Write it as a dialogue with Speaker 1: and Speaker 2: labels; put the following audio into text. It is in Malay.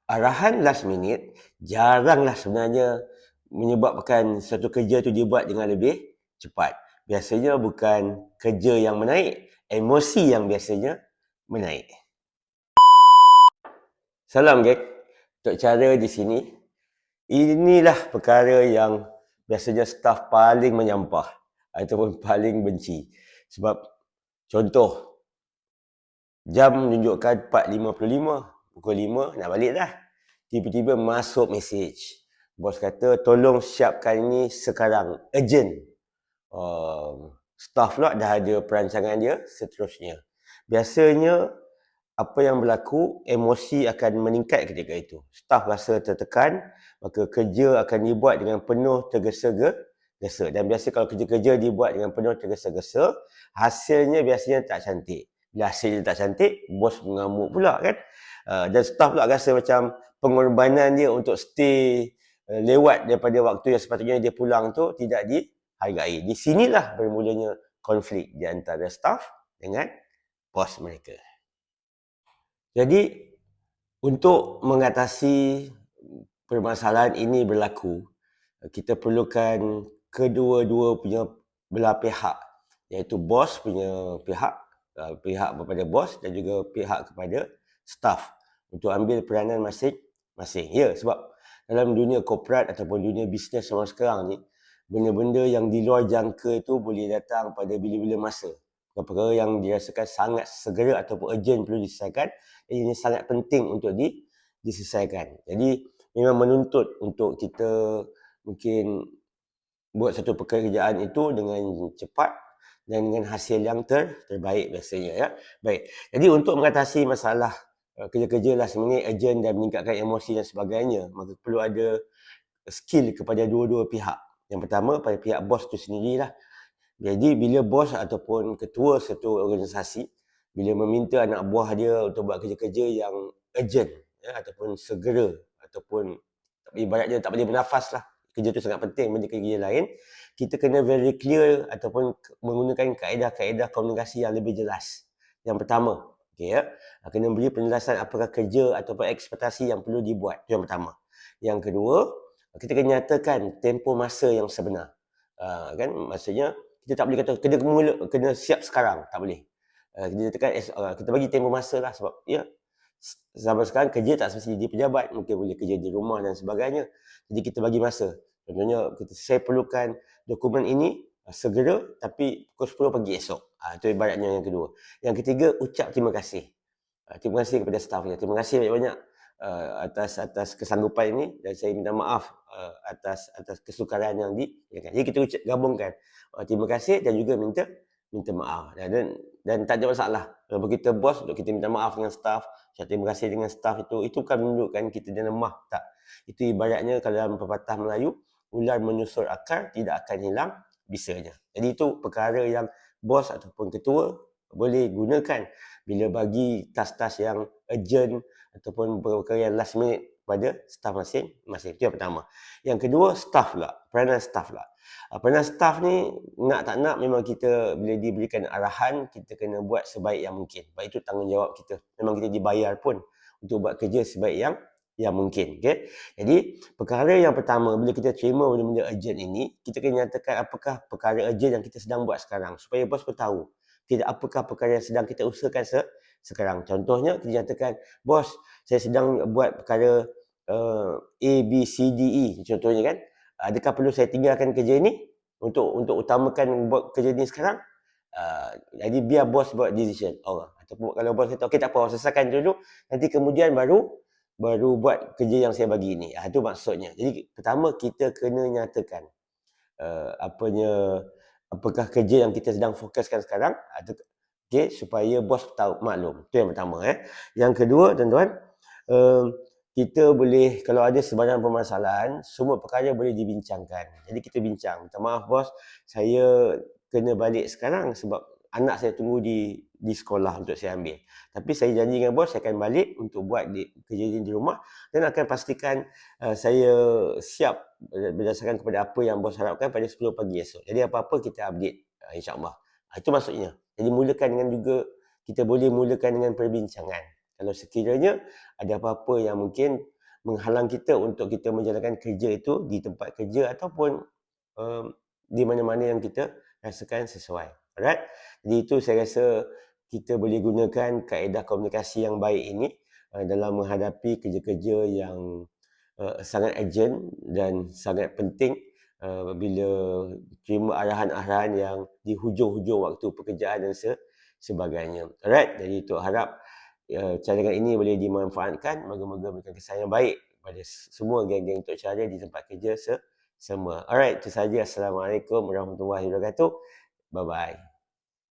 Speaker 1: Arahan last minute jaranglah sebenarnya menyebabkan satu kerja tu dibuat dengan lebih cepat. Biasanya bukan kerja yang menaik, emosi yang biasanya menaik. Salam geng. Untuk cara di sini, inilah perkara yang biasanya staf paling menyampah ataupun paling benci. Sebab contoh, jam menunjukkan 4.55, pukul 5 nak balik dah. Tiba-tiba masuk mesej. Bos kata tolong siapkan ini sekarang, urgent. Staff pula dah ada perancangan dia seterusnya. Biasanya apa yang berlaku, emosi akan meningkat ketika itu. Staff rasa tertekan, maka kerja akan dibuat dengan penuh tergesa-gesa. Dan biasa kalau kerja-kerja dibuat dengan penuh tergesa-gesa, hasilnya biasanya tak cantik. Bila hasilnya tak cantik, bos mengamuk pula kan. Dan staff pula rasa macam pengorbanan dia untuk stay lewat daripada waktu yang sepatutnya dia pulang tu tidak dihargai. Di sinilah bermulanya konflik di antara staff dengan bos mereka. Jadi, untuk mengatasi permasalahan ini berlaku, kita perlukan kedua-dua punya belah pihak, iaitu bos punya pihak, pihak kepada bos dan juga pihak kepada staff untuk ambil peranan masing-masing. Ya, sebab dalam dunia korporat ataupun dunia bisnes zaman sekarang ni, benda-benda yang di luar jangka itu boleh datang pada bila-bila masa. Perkara yang dirasakan sangat segera ataupun urgent perlu diselesaikan, ini sangat penting untuk diselesaikan. Jadi memang menuntut untuk kita mungkin buat satu pekerjaan itu dengan cepat dan dengan hasil yang terbaik biasanya ya. Baik. Jadi untuk mengatasi masalah kerja-kerja last minute, urgent dan meningkatkan emosi dan sebagainya, maka perlu ada skill kepada dua-dua pihak. Yang pertama pada pihak bos tu sendirilah. Jadi bila bos ataupun ketua satu organisasi bila meminta anak buah dia untuk buat kerja-kerja yang urgent ya, ataupun segera ataupun ibaratnya tak boleh bernafas lah, kerja tu sangat penting benda kerja lain, kita kena very clear ataupun menggunakan kaedah-kaedah komunikasi yang lebih jelas. Yang pertama, okay, ya, kena beri penjelasan apakah kerja ataupun ekspektasi yang perlu dibuat. Itu yang pertama. Yang kedua, kita kena nyatakan tempoh masa yang sebenar. Kan maksudnya kita tak boleh kata kena siap sekarang, tak boleh. Kita bagi tempoh masa lah, sebab ya zaman sekarang kerja tak semesti jadi pejabat, mungkin boleh kerja di rumah dan sebagainya. Jadi kita bagi masa. Contohnya saya perlukan dokumen ini segera tapi pukul 10 pagi esok. Itu ibaratnya yang kedua. Yang ketiga, ucap terima kasih. Terima kasih kepada stafnya. Terima kasih banyak-banyak atas kesanggupan ini dan saya minta maaf atas kesukaran yang jadi kita gabungkan terima kasih dan juga minta maaf dan tak ada masalah kalau kita bos untuk kita minta maaf dengan staff, terima kasih dengan staff itu bukan menunjukkan kita dia lemah, tak. Itu ibaratnya kalau dalam pepatah Melayu, ular menyusur akar tidak akan hilang bisanya. Jadi itu perkara yang bos ataupun ketua boleh gunakan bila bagi tas-tas yang urgent ataupun perkara yang last minute pada staff masing-masing. Itu yang pertama. Yang kedua, staff pula. Peranan staff pula. Peranan staff ni nak tak nak memang kita bila diberikan arahan, kita kena buat sebaik yang mungkin. Sebab itu tanggungjawab kita. Memang kita dibayar pun untuk buat kerja sebaik yang mungkin. Okay? Jadi, perkara yang pertama, bila kita terima benda-benda urgent ini, kita kena nyatakan apakah perkara urgent yang kita sedang buat sekarang. Supaya bos pun tahu apakah perkara yang sedang kita usahakan sekarang. Contohnya, kita nyatakan, bos, saya sedang buat perkara A, B, C, D, E. Contohnya kan, adakah perlu saya tinggalkan kerja ini untuk utamakan buat kerja ini sekarang? Jadi biar bos buat decision. Ataupun kalau bos kata, okey tak apa, selesaikan dulu, nanti kemudian baru buat kerja yang saya bagi ini. Itu maksudnya. Jadi pertama kita kena nyatakan apakah kerja yang kita sedang fokuskan sekarang, okay, supaya bos tahu, maklum. Itu yang pertama. Yang kedua, tuan-tuan, kita boleh, kalau ada sebarang permasalahan, semua perkara boleh dibincangkan. Jadi kita bincang, minta maaf bos, saya kena balik sekarang sebab anak saya tunggu di sekolah untuk saya ambil. Tapi saya janji dengan bos, saya akan balik untuk buat kerja di rumah dan akan pastikan saya siap berdasarkan kepada apa yang bos harapkan pada 10 pagi esok. Jadi apa-apa kita update, insyaAllah. Itu maksudnya. Jadi kita boleh mulakan dengan perbincangan. Kalau sekiranya ada apa-apa yang mungkin menghalang kita untuk kita menjalankan kerja itu di tempat kerja ataupun di mana-mana yang kita rasakan sesuai. Alright? Jadi itu saya rasa kita boleh gunakan kaedah komunikasi yang baik ini dalam menghadapi kerja-kerja yang sangat urgent dan sangat penting bila terima arahan-arahan yang di hujung-hujung waktu pekerjaan dan sebagainya. Alright? Jadi itu harap cadangan ini boleh dimanfaatkan. Moga-moga memberikan kesan yang baik pada semua geng-geng Tok Cara di tempat kerja semua. Alright, itu saja. Assalamualaikum warahmatullahi wabarakatuh. Bye-bye.